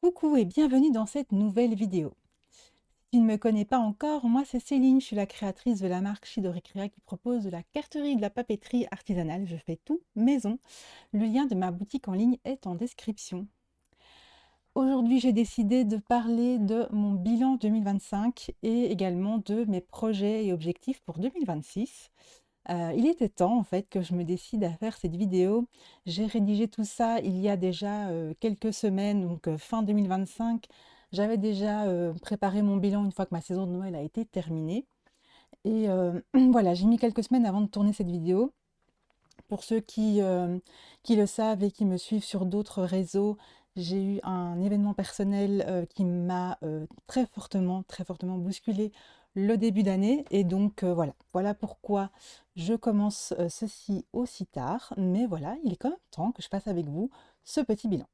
Coucou et bienvenue dans cette nouvelle vidéo. Si tu ne me connais pas encore, moi c'est Céline, je suis la créatrice de la marque Shidori Crea qui propose de la carterie et de la papeterie artisanale. Je fais tout maison. Le lien de ma boutique en ligne est en description. Aujourd'hui, j'ai décidé de parler de mon bilan 2025 et également de mes projets et objectifs pour 2026. Il était temps en fait que je me décide à faire cette vidéo. J'ai rédigé tout ça il y a déjà quelques semaines, donc fin 2025. J'avais déjà préparé mon bilan une fois que ma saison de Noël a été terminée. Et voilà, j'ai mis quelques semaines avant de tourner cette vidéo. Pour ceux qui le savent et qui me suivent sur d'autres réseaux, j'ai eu un événement personnel qui m'a très fortement bousculé le début d'année. Et donc voilà pourquoi je commence ceci aussi tard. Mais voilà, il est quand même temps que je fasse avec vous ce petit bilan.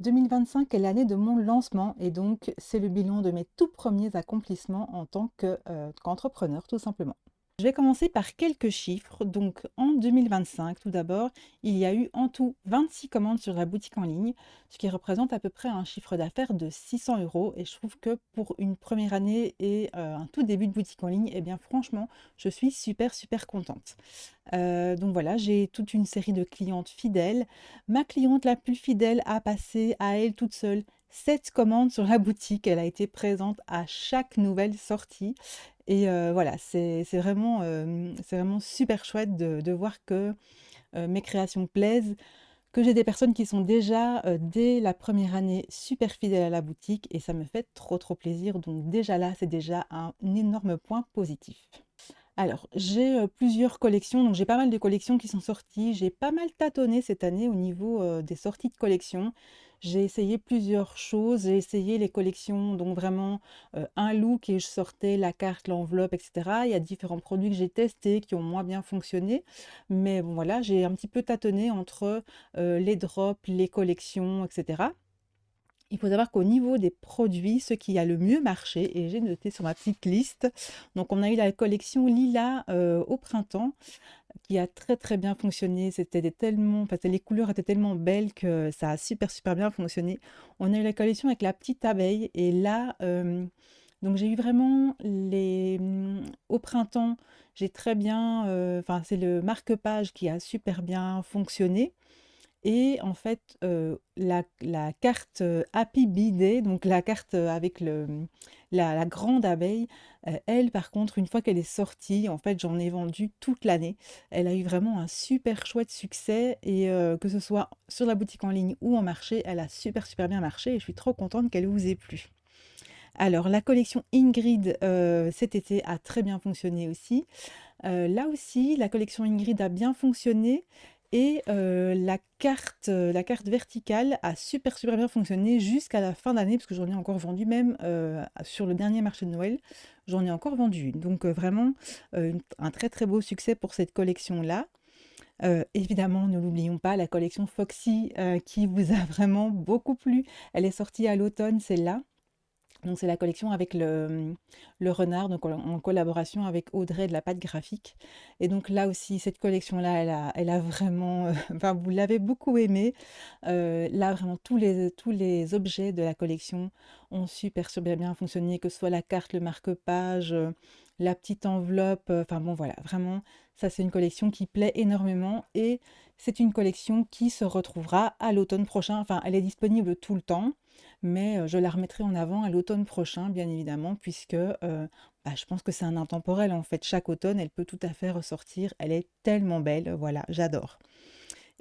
2025 est l'année de mon lancement et donc c'est le bilan de mes tout premiers accomplissements en tant qu'entrepreneur tout simplement. Je vais commencer par quelques chiffres. Donc en 2025, tout d'abord, il y a eu en tout 26 commandes sur la boutique en ligne, ce qui représente à peu près un chiffre d'affaires de 600 euros. Et je trouve que pour une première année et un tout début de boutique en ligne, eh bien franchement, je suis super contente. Donc voilà, j'ai toute une série de clientes fidèles. Ma cliente la plus fidèle a passé à elle toute seule 7 commandes sur la boutique. Elle a été présente à chaque nouvelle sortie. Et voilà, c'est vraiment super chouette de voir que mes créations plaisent, que j'ai des personnes qui sont déjà dès la première année super fidèles à la boutique et ça me fait trop plaisir. Donc déjà là, c'est déjà un énorme point positif. Alors, j'ai plusieurs collections, donc j'ai pas mal de collections qui sont sorties. J'ai pas mal tâtonné cette année au niveau des sorties de collections. J'ai essayé plusieurs choses, j'ai essayé les collections, donc vraiment un look et je sortais la carte, l'enveloppe, etc. Il y a différents produits que j'ai testés qui ont moins bien fonctionné, mais bon voilà, j'ai un petit peu tâtonné entre les drops, les collections, etc. Il faut savoir qu'au niveau des produits, ce qui a le mieux marché, et j'ai noté sur ma petite liste, donc on a eu la collection Lila au printemps, qui a très bien fonctionné. Enfin, les couleurs étaient tellement belles que ça a super bien fonctionné. On a eu la collection avec la petite abeille, et là, donc j'ai eu vraiment au printemps, j'ai très bien, enfin c'est le marque-page qui a super bien fonctionné. Et en fait, la carte, Happy Bee Day, donc la carte, avec la grande abeille, elle par contre, une fois qu'elle est sortie, en fait, j'en ai vendu toute l'année. Elle a eu vraiment un super chouette succès et que ce soit sur la boutique en ligne ou en marché, elle a super bien marché et je suis trop contente qu'elle vous ait plu. Alors la collection Ingrid, cet été a très bien fonctionné aussi. Là aussi, la collection Ingrid a bien fonctionné et la carte verticale a super bien fonctionné jusqu'à la fin d'année parce que j'en ai encore vendu même, sur le dernier marché de Noël, j'en ai encore vendu une. Donc vraiment, un très beau succès pour cette collection-là. Évidemment, ne l'oublions pas, la collection Foxy, qui vous a vraiment beaucoup plu. Elle est sortie à l'automne, celle-là. Donc c'est la collection avec le renard, donc en collaboration avec Audrey de la Patte Graphique. Et donc là aussi, cette collection-là, elle a vraiment, enfin vous l'avez beaucoup aimée. Là vraiment tous les objets de la collection ont super bien fonctionné, que ce soit la carte, le marque-page, la petite enveloppe, enfin bon voilà, vraiment, ça c'est une collection qui plaît énormément et c'est une collection qui se retrouvera à l'automne prochain. Enfin, elle est disponible tout le temps. Mais je la remettrai en avant à l'automne prochain, bien évidemment, puisque bah, je pense que c'est un intemporel en fait. Chaque automne, elle peut tout à fait ressortir. Elle est tellement belle, voilà, j'adore.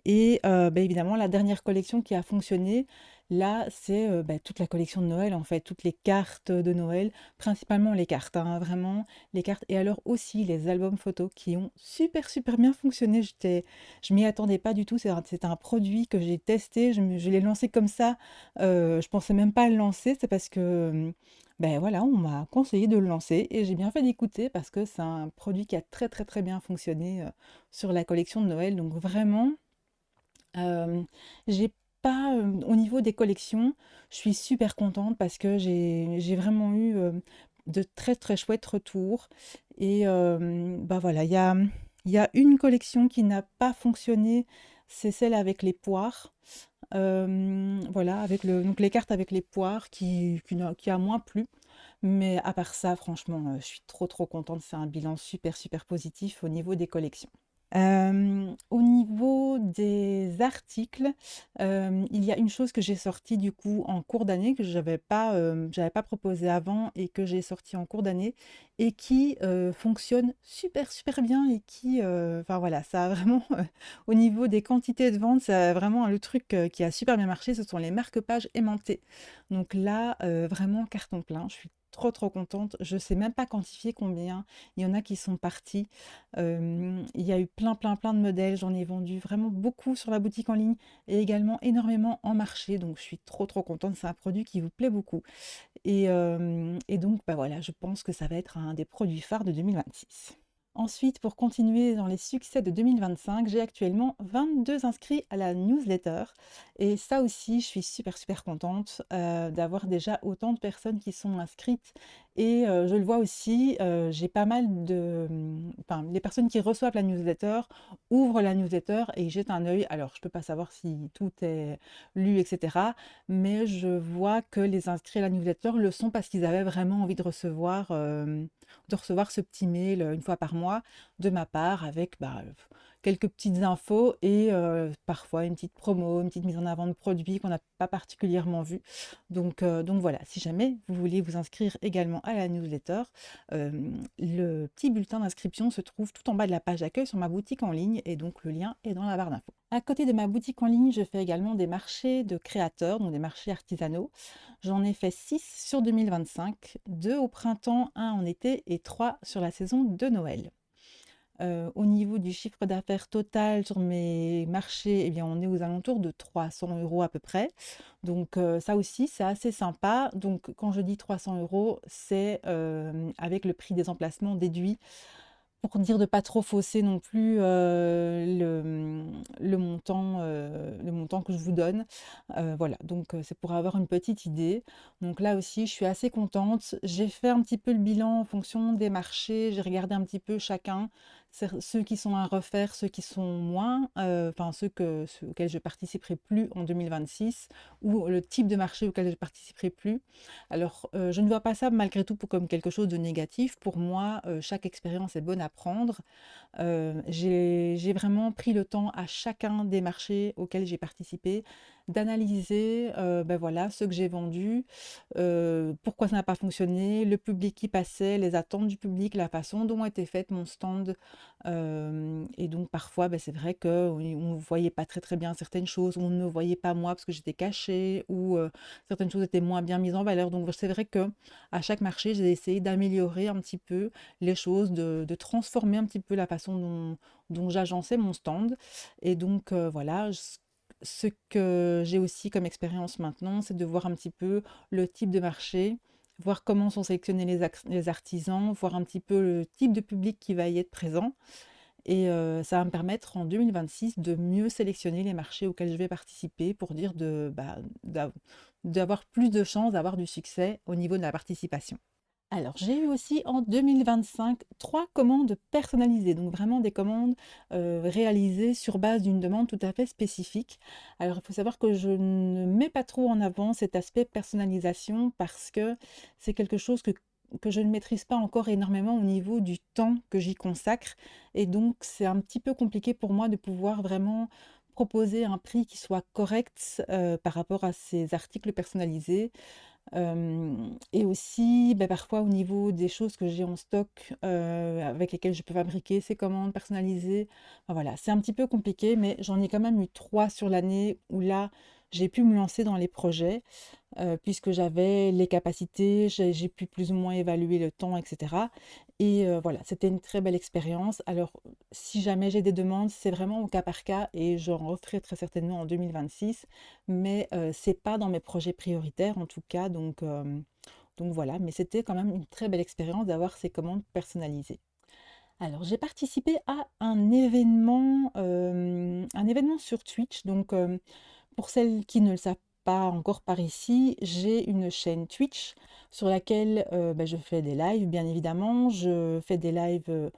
Et bah, évidemment, la dernière collection qui a fonctionné, là, c'est bah, toute la collection de Noël, en fait, toutes les cartes de Noël, principalement les cartes, hein, vraiment, les cartes. Et alors aussi les albums photos qui ont super bien fonctionné. Je m'y attendais pas du tout. C'est un produit que j'ai testé. Je l'ai lancé comme ça. Je pensais même pas le lancer. C'est parce que, ben voilà, on m'a conseillé de le lancer et j'ai bien fait d'écouter parce que c'est un produit qui a très bien fonctionné sur la collection de Noël. Donc vraiment. J'ai pas, au niveau des collections, je suis super contente parce que j'ai vraiment eu, de très chouettes retours et bah, voilà, il y a une collection qui n'a pas fonctionné, c'est celle avec les poires. Voilà, avec donc les cartes avec les poires qui a moins plu. Mais à part ça, franchement, je suis trop contente. C'est un bilan super positif au niveau des collections. Au niveau des articles, il y a une chose que j'ai sortie du coup en cours d'année que j'avais pas proposé avant et que j'ai sorti en cours d'année et qui, fonctionne super bien et qui, enfin voilà, ça a vraiment, au niveau des quantités de vente, ça a vraiment le truc, qui a super bien marché, ce sont les marque-pages aimantés. Donc là, vraiment carton plein, je suis trop contente. Je sais même pas quantifier combien il y en a qui sont partis. Il y a eu plein de modèles, j'en ai vendu vraiment beaucoup sur la boutique en ligne et également énormément en marché, donc je suis trop contente, c'est un produit qui vous plaît beaucoup et donc bah, voilà, je pense que ça va être un des produits phares de 2026. Ensuite, pour continuer dans les succès de 2025, j'ai actuellement 22 inscrits à la newsletter et ça aussi, je suis super contente, d'avoir déjà autant de personnes qui sont inscrites et je le vois aussi, j'ai pas mal de, enfin, les personnes qui reçoivent la newsletter ouvrent la newsletter et y jettent un œil. Alors, je peux pas savoir si tout est lu et cetera, mais je vois que les inscrits à la newsletter le sont parce qu'ils avaient vraiment envie de recevoir ce petit mail une fois par mois de ma part avec bah, quelques petites infos et parfois une petite promo, une petite mise en avant de produits qu'on n'a pas particulièrement vu. Donc voilà, si jamais vous voulez vous inscrire également à la newsletter, le petit bulletin d'inscription se trouve tout en bas de la page d'accueil sur ma boutique en ligne et donc le lien est dans la barre d'infos. À côté de ma boutique en ligne, je fais également des marchés de créateurs, donc des marchés artisanaux. J'en ai fait 6 sur 2025, 2 au printemps, un en été et 3 sur la saison de Noël. Au niveau du chiffre d'affaires total sur mes marchés, eh bien, on est aux alentours de 300 € à peu près. Donc ça aussi, c'est assez sympa. Donc quand je dis 300 €, c'est avec le prix des emplacements déduit pour dire de pas trop fausser non plus, le montant que je vous donne. Voilà, donc c'est pour avoir une petite idée. Donc là aussi, je suis assez contente. J'ai fait un petit peu le bilan en fonction des marchés, j'ai regardé un petit peu chacun, ceux qui sont à refaire, ceux qui sont moins, enfin ceux auxquels je participerai plus en 2026 ou le type de marché auquel je participerai plus. Alors, je ne vois pas ça malgré tout comme quelque chose de négatif. Pour moi, chaque expérience est bonne à prendre. J'ai vraiment pris le temps à chacun des marchés auxquels j'ai participé d'analyser, bah, voilà, ce que j'ai vendu, pourquoi ça n'a pas fonctionné, le public qui passait, les attentes du public, la façon dont était faite mon stand. Et donc parfois, bah, c'est vrai qu'on ne voyait pas très bien certaines choses, on ne me voyait pas moi parce que j'étais cachée ou certaines choses étaient moins bien mises en valeur. Donc c'est vrai que à chaque marché, j'ai essayé d'améliorer un petit peu les choses, de transformer un petit peu la façon dont j'agençais mon stand. Et donc voilà, ce que j'ai aussi comme expérience maintenant, c'est de voir un petit peu le type de marché, voir comment sont sélectionnés les artisans, voir un petit peu le type de public qui va y être présent. Et ça va me permettre en 2026 de mieux sélectionner les marchés auxquels je vais participer pour dire d'avoir plus de chances d'avoir du succès au niveau de la participation. Alors, j'ai eu aussi en 2025 3 commandes personnalisées, donc vraiment des commandes réalisées sur base d'une demande tout à fait spécifique. Alors, il faut savoir que je ne mets pas trop en avant cet aspect personnalisation parce que c'est quelque chose que je ne maîtrise pas encore énormément au niveau du temps que j'y consacre. Et donc, c'est un petit peu compliqué pour moi de pouvoir vraiment proposer un prix qui soit correct par rapport à ces articles personnalisés. Et aussi, bah, parfois au niveau des choses que j'ai en stock, avec lesquelles je peux fabriquer ces commandes personnalisées, enfin voilà, c'est un petit peu compliqué, mais j'en ai quand même eu 3 sur l'année où là, j'ai pu me lancer dans les projets, puisque j'avais les capacités, j'ai pu plus ou moins évaluer le temps et cetera et voilà, c'était une très belle expérience. Alors, si jamais j'ai des demandes, c'est vraiment au cas par cas et j'en referai très certainement en 2026, mais c'est pas dans mes projets prioritaires en tout cas, donc voilà, mais c'était quand même une très belle expérience d'avoir ces commandes personnalisées. Alors, j'ai participé à un événement sur Twitch. Donc, pour celles qui ne le savent pas encore par ici, j'ai une chaîne Twitch sur laquelle bah, je fais des lives, bien évidemment. Je fais des lives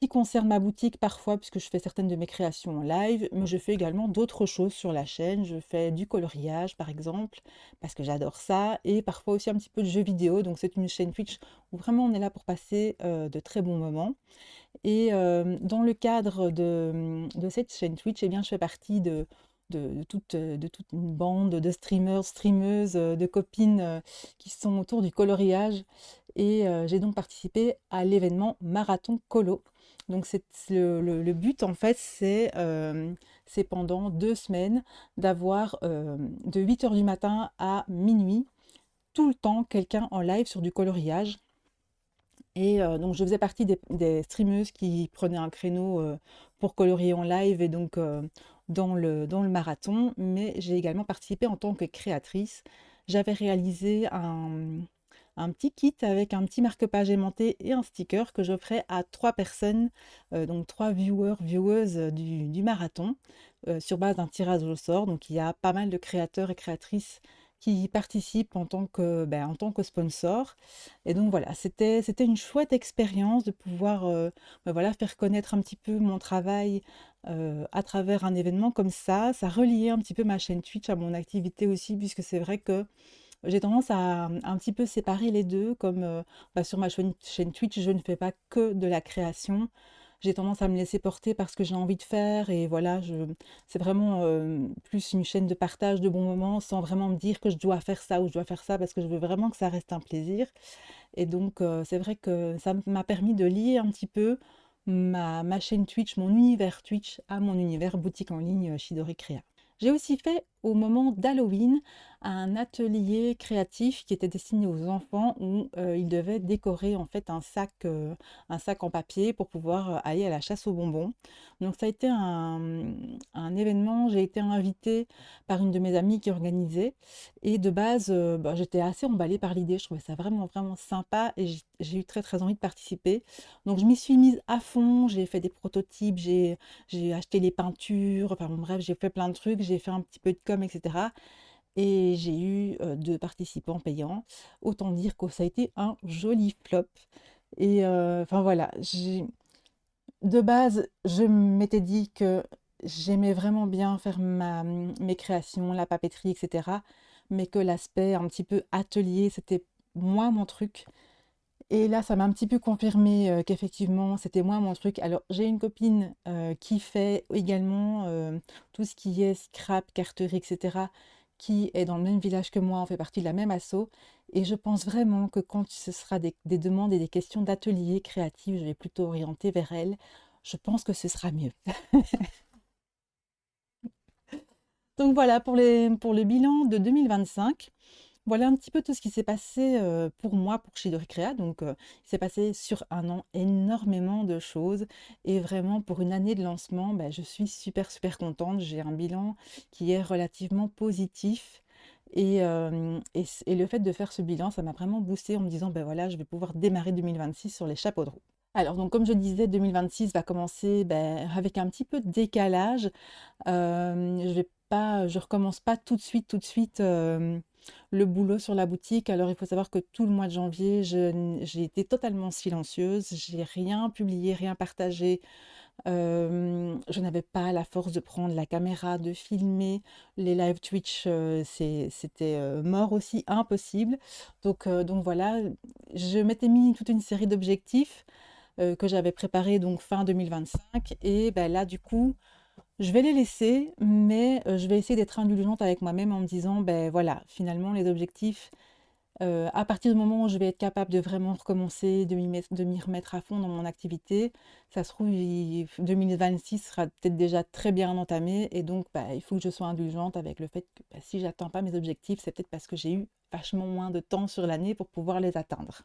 qui concerne ma boutique parfois, puisque je fais certaines de mes créations en live, mais je fais également d'autres choses sur la chaîne. Je fais du coloriage, par exemple, parce que j'adore ça, et parfois aussi un petit peu de jeux vidéo. Donc c'est une chaîne Twitch où vraiment on est là pour passer de très bons moments. Et dans le cadre de cette chaîne Twitch, eh bien, je fais partie de toute une bande de streamers, streameuses, de copines qui sont autour du coloriage. Et j'ai donc participé à l'événement Marathon Colo. Donc le but, en fait, c'est pendant 2 semaines d'avoir de 8 heures du matin à minuit, tout le temps, quelqu'un en live sur du coloriage. Et donc je faisais partie des streameuses qui prenaient un créneau pour colorier en live et donc dans le marathon, mais j'ai également participé en tant que créatrice. J'avais réalisé un petit kit avec un petit marque-page aimanté et un sticker que j'offrais à 3 personnes, donc 3 vieweuses du marathon, sur base d'un tirage au sort. Donc il y a pas mal de créateurs et créatrices qui y participent en tant que sponsor. Et donc voilà, c'était une chouette expérience de pouvoir voilà, faire connaître un petit peu mon travail à travers un événement comme ça. Ça reliait un petit peu ma chaîne Twitch à mon activité aussi, puisque c'est vrai que j'ai tendance à un petit peu séparer les deux, comme sur ma chaîne Twitch, je ne fais pas que de la création. J'ai tendance à me laisser porter par ce que j'ai envie de faire et voilà, c'est vraiment plus une chaîne de partage de bons moments sans vraiment me dire que je dois faire ça ou je dois faire ça parce que je veux vraiment que ça reste un plaisir. Et donc, c'est vrai que ça m'a permis de lier un petit peu ma chaîne Twitch, mon univers Twitch à mon univers boutique en ligne Chidori Créa. J'ai aussi fait au moment d'Halloween un atelier créatif qui était destiné aux enfants où ils devaient décorer en fait un sac en papier pour pouvoir aller à la chasse aux bonbons. Donc ça a été un événement, j'ai été invitée par une de mes amies qui organisait et de base j'étais assez emballée par l'idée, je trouvais ça vraiment vraiment sympa et j'ai eu très très envie de participer. Donc je m'y suis mise à fond, j'ai fait des prototypes, j'ai acheté les peintures, enfin bon, bref, j'ai fait plein de trucs, j'ai fait un petit peu de com, etc. Et j'ai eu 2 participants payants. Autant dire que ça a été un joli flop. Et enfin voilà, de base, je m'étais dit que j'aimais vraiment bien faire mes créations, la papeterie, etc. Mais que l'aspect un petit peu atelier, c'était moins mon truc. Et là, ça m'a un petit peu confirmé qu'effectivement, c'était moi mon truc. Alors, j'ai une copine qui fait également tout ce qui est scrap, carterie, etc., qui est dans le même village que moi, on fait partie de la même asso. Et je pense vraiment que quand ce sera des demandes et des questions d'atelier créatif, je vais plutôt orienter vers elle. Je pense que ce sera mieux. Donc voilà pour le bilan de 2025. Voilà un petit peu tout ce qui s'est passé pour moi, pour Chidori Créa. Donc, il s'est passé sur un an énormément de choses. Et vraiment, pour une année de lancement, je suis super, super contente. J'ai un bilan qui est relativement positif. Et le fait de faire ce bilan, ça m'a vraiment boosté en me disant, ben voilà, je vais pouvoir démarrer 2026 sur les chapeaux de roue. Alors, donc, comme je disais, 2026 va commencer avec un petit peu de décalage. Je recommence pas tout de suite, le boulot sur la boutique. Alors, il faut savoir que tout le mois de janvier, j'ai été totalement silencieuse. J'ai rien publié, rien partagé. Je n'avais pas la force de prendre la caméra, de filmer. Les live Twitch, c'était mort aussi, impossible. Donc voilà, je m'étais mis toute une série d'objectifs que j'avais préparés donc fin 2025. Et là, du coup, je vais les laisser, mais je vais essayer d'être indulgente avec moi-même en me disant, ben voilà, finalement, les objectifs, à partir du moment où je vais être capable de vraiment recommencer, de m'y remettre à fond dans mon activité, ça se trouve, 2026 sera peut-être déjà très bien entamé, et donc il faut que je sois indulgente avec le fait que si j'atteins pas mes objectifs, c'est peut-être parce que j'ai eu vachement moins de temps sur l'année pour pouvoir les atteindre.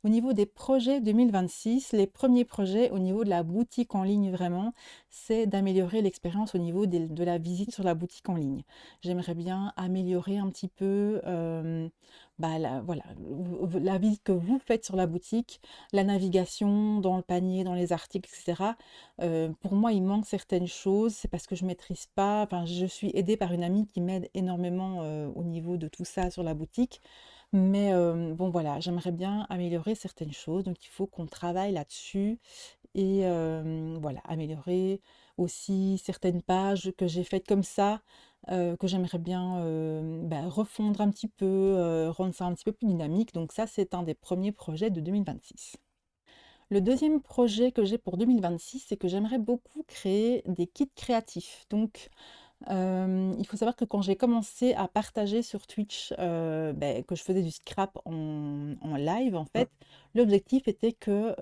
Au niveau des projets 2026, les premiers projets au niveau de la boutique en ligne vraiment, c'est d'améliorer l'expérience au niveau de la visite sur la boutique en ligne. J'aimerais bien améliorer un petit peu voilà, la visite que vous faites sur la boutique, la navigation dans le panier, dans les articles, etc. Pour moi, il manque certaines choses, c'est parce que je ne maîtrise pas, enfin, je suis aidée par une amie qui m'aide énormément au niveau de tout ça sur la boutique. Mais bon voilà, j'aimerais bien améliorer certaines choses, donc il faut qu'on travaille là-dessus et voilà, améliorer aussi certaines pages que j'ai faites comme ça, que j'aimerais bien, refondre un petit peu, rendre ça un petit peu plus dynamique. Donc ça, c'est un des premiers projets de 2026. Le deuxième projet que j'ai pour 2026, c'est que j'aimerais beaucoup créer des kits créatifs. Donc, il faut savoir que quand j'ai commencé à partager sur Twitch, que je faisais du scrap en live, en fait, l'objectif était que,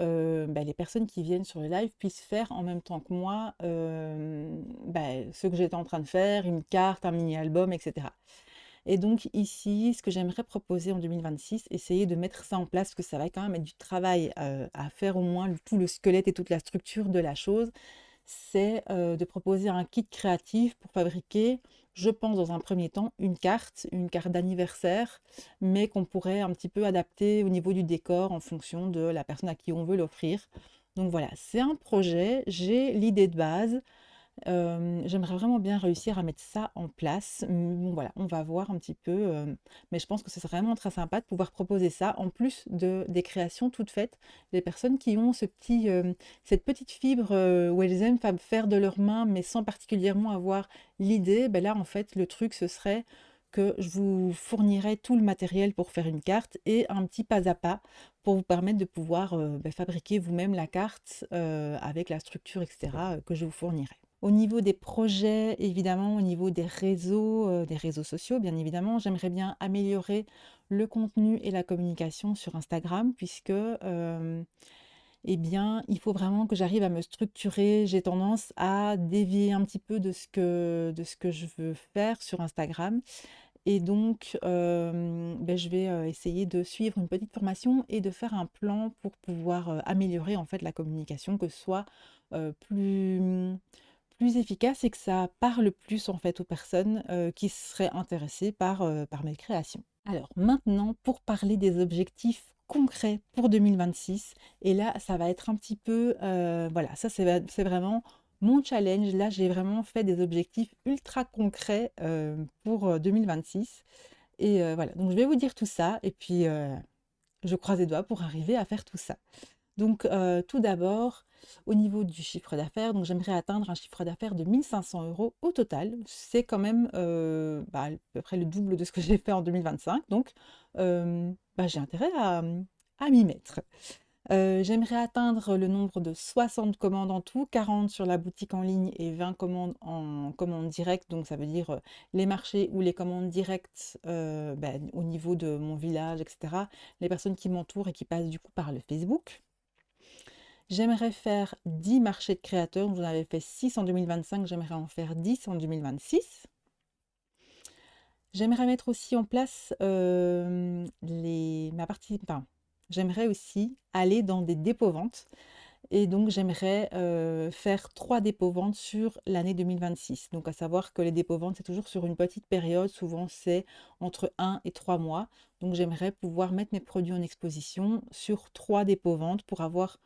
les personnes qui viennent sur le live puissent faire en même temps que moi, ce que j'étais en train de faire, une carte, un mini album, et cetera. Et donc ici, ce que j'aimerais proposer en 2026, essayer de mettre ça en place, parce que ça va quand même être du travail, à faire au moins tout le squelette et toute la structure de la chose, c'est, de proposer un kit créatif pour fabriquer, je pense dans un premier temps, une carte d'anniversaire, mais qu'on pourrait un petit peu adapter au niveau du décor en fonction de la personne à qui on veut l'offrir. Donc voilà, c'est un projet, j'ai l'idée de base. J'aimerais vraiment bien réussir à mettre ça en place. Bon voilà, on va voir un petit peu, mais je pense que ce serait vraiment très sympa de pouvoir proposer ça, en plus des créations toutes faites. Les personnes qui ont cette petite fibre, où elles aiment faire de leurs mains, mais sans particulièrement avoir l'idée, là, en fait, le truc, ce serait que je vous fournirais tout le matériel pour faire une carte et un petit pas à pas pour vous permettre de pouvoir, fabriquer vous-même la carte, avec la structure et cetera, que je vous fournirai. Au niveau des projets, évidemment, au niveau des réseaux sociaux, bien évidemment, j'aimerais bien améliorer le contenu et la communication sur Instagram puisque, il faut vraiment que j'arrive à me structurer. J'ai tendance à dévier un petit peu de ce que je veux faire sur Instagram et donc, je vais, essayer de suivre une petite formation et de faire un plan pour pouvoir, améliorer, en fait, la communication, que ce soit, plus efficace et que ça parle plus, en fait, aux personnes, qui seraient intéressées par mes créations. Alors maintenant, pour parler des objectifs concrets pour 2026, et là, ça va être un petit peu, voilà, ça c'est vraiment mon challenge. Là, j'ai vraiment fait des objectifs ultra concrets, pour, 2026 et voilà, donc je vais vous dire tout ça et puis, je croise les doigts pour arriver à faire tout ça. Donc, tout d'abord, au niveau du chiffre d'affaires, donc j'aimerais atteindre un chiffre d'affaires de 1 500 € au total. C'est quand même, à peu près le double de ce que j'ai fait en 2025, donc j'ai intérêt à m'y mettre. J'aimerais atteindre le nombre de 60 commandes en tout, 40 sur la boutique en ligne et 20 commandes en commande directe. Donc ça veut dire, les marchés ou les commandes directes, au niveau de mon village et cetera. Les personnes qui m'entourent et qui passent du coup par le Facebook. J'aimerais faire 10 marchés de créateurs, donc j'en avais fait 6 en 2025, j'aimerais en faire 10 en 2026. J'aimerais mettre aussi en place, j'aimerais aussi aller dans des dépôts-ventes et donc j'aimerais, faire 3 dépôts-ventes sur l'année 2026. Donc à savoir que les dépôts-ventes, c'est toujours sur une petite période, souvent c'est entre 1 et 3 mois. Donc j'aimerais pouvoir mettre mes produits en exposition sur 3 dépôts-ventes pour avoir,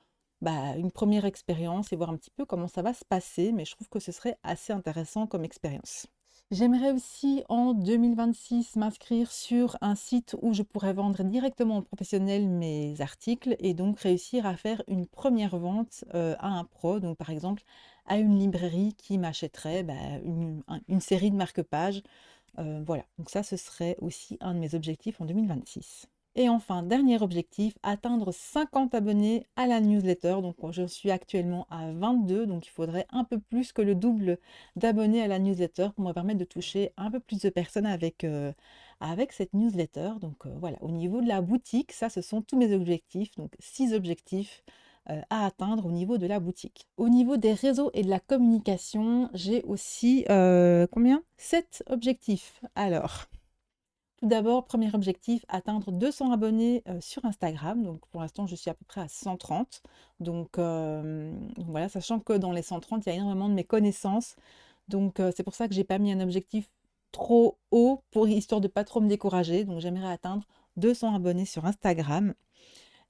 une première expérience et voir un petit peu comment ça va se passer, mais je trouve que ce serait assez intéressant comme expérience. J'aimerais aussi en 2026 m'inscrire sur un site où je pourrais vendre directement aux professionnels mes articles et donc réussir à faire une première vente, à un pro, donc par exemple à une librairie qui m'achèterait, une série de marque-pages. Voilà, donc ça, ce serait aussi un de mes objectifs en 2026. Et enfin, dernier objectif, atteindre 50 abonnés à la newsletter. Donc je suis actuellement à 22, donc il faudrait un peu plus que le double d'abonnés à la newsletter pour me permettre de toucher un peu plus de personnes avec cette newsletter. Donc voilà, au niveau de la boutique, ça ce sont tous mes objectifs, donc 6 objectifs à atteindre au niveau de la boutique. Au niveau des réseaux et de la communication, j'ai aussi combien? 7 objectifs. Alors, tout d'abord, premier objectif, atteindre 200 abonnés sur Instagram. Donc pour l'instant, je suis à peu près à 130. Donc voilà, sachant que dans les 130, il y a énormément de mes connaissances. Donc c'est pour ça que j'ai pas mis un objectif trop haut pour histoire de pas trop me décourager. Donc j'aimerais atteindre 200 abonnés sur Instagram.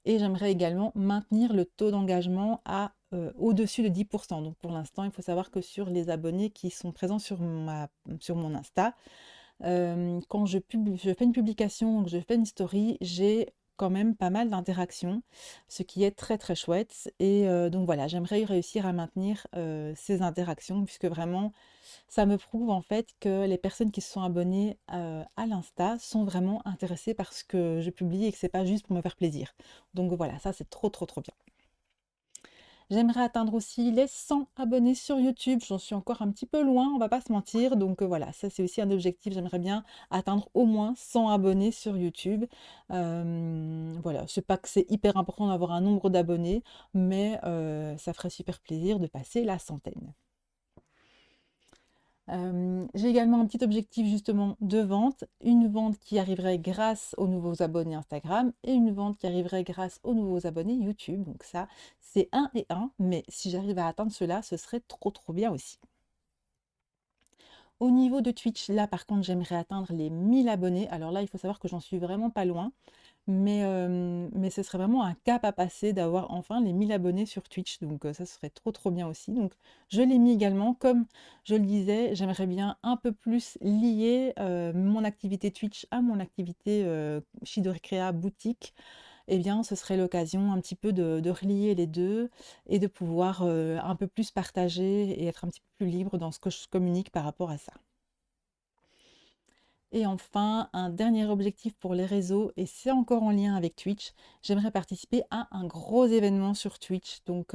Et j'aimerais également maintenir le taux d'engagement à au-dessus de 10%. Donc pour l'instant, il faut savoir que sur les abonnés qui sont présents sur mon Insta, quand je fais une publication, donc je fais une story, j'ai quand même pas mal d'interactions, ce qui est très très chouette. Et donc voilà, j'aimerais réussir à maintenir ces interactions, puisque vraiment, ça me prouve en fait que les personnes qui se sont abonnées à l'Insta sont vraiment intéressées par ce que je publie et que c'est pas juste pour me faire plaisir. Donc voilà, ça c'est trop trop trop bien. J'aimerais atteindre aussi les 100 abonnés sur YouTube. J'en suis encore un petit peu loin, on va pas se mentir. Donc voilà, ça c'est aussi un objectif. J'aimerais bien atteindre au moins 100 abonnés sur YouTube. Voilà, c'est pas que c'est hyper important d'avoir un nombre d'abonnés, mais ça ferait super plaisir de passer la centaine. J'ai également un petit objectif justement de vente, une vente qui arriverait grâce aux nouveaux abonnés Instagram et une vente qui arriverait grâce aux nouveaux abonnés YouTube. Donc ça, c'est un et un, mais si j'arrive à atteindre cela, ce serait trop trop bien aussi. Au niveau de Twitch, là par contre, j'aimerais atteindre les 1000 abonnés. Alors là, il faut savoir que j'en suis vraiment pas loin. Mais ce serait vraiment un cap à passer d'avoir enfin les 1000 abonnés sur Twitch, donc ça serait trop, trop bien aussi. Donc je l'ai mis également, comme je le disais, j'aimerais bien un peu plus lier, mon activité Twitch à mon activité, Shido Recrea boutique. Eh bien, ce serait l'occasion un petit peu de relier les 2 et de pouvoir, un peu plus partager et être un petit peu plus libre dans ce que je communique par rapport à ça. Et enfin, un dernier objectif pour les réseaux, et c'est encore en lien avec Twitch, j'aimerais participer à un gros événement sur Twitch. Donc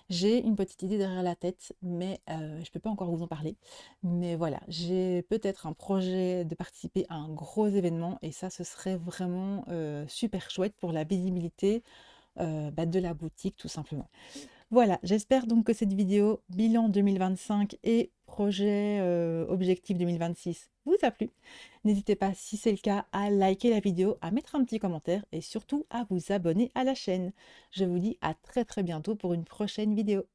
j'ai une petite idée derrière la tête, mais je ne peux pas encore vous en parler. Mais voilà, j'ai peut-être un projet de participer à un gros événement, et ça, ce serait vraiment super chouette pour la visibilité de la boutique, tout simplement. Voilà, j'espère donc que cette vidéo bilan 2025 et projet objectif 2026 vous a plu. N'hésitez pas, si c'est le cas, à liker la vidéo, à mettre un petit commentaire et surtout à vous abonner à la chaîne. Je vous dis à très très bientôt pour une prochaine vidéo.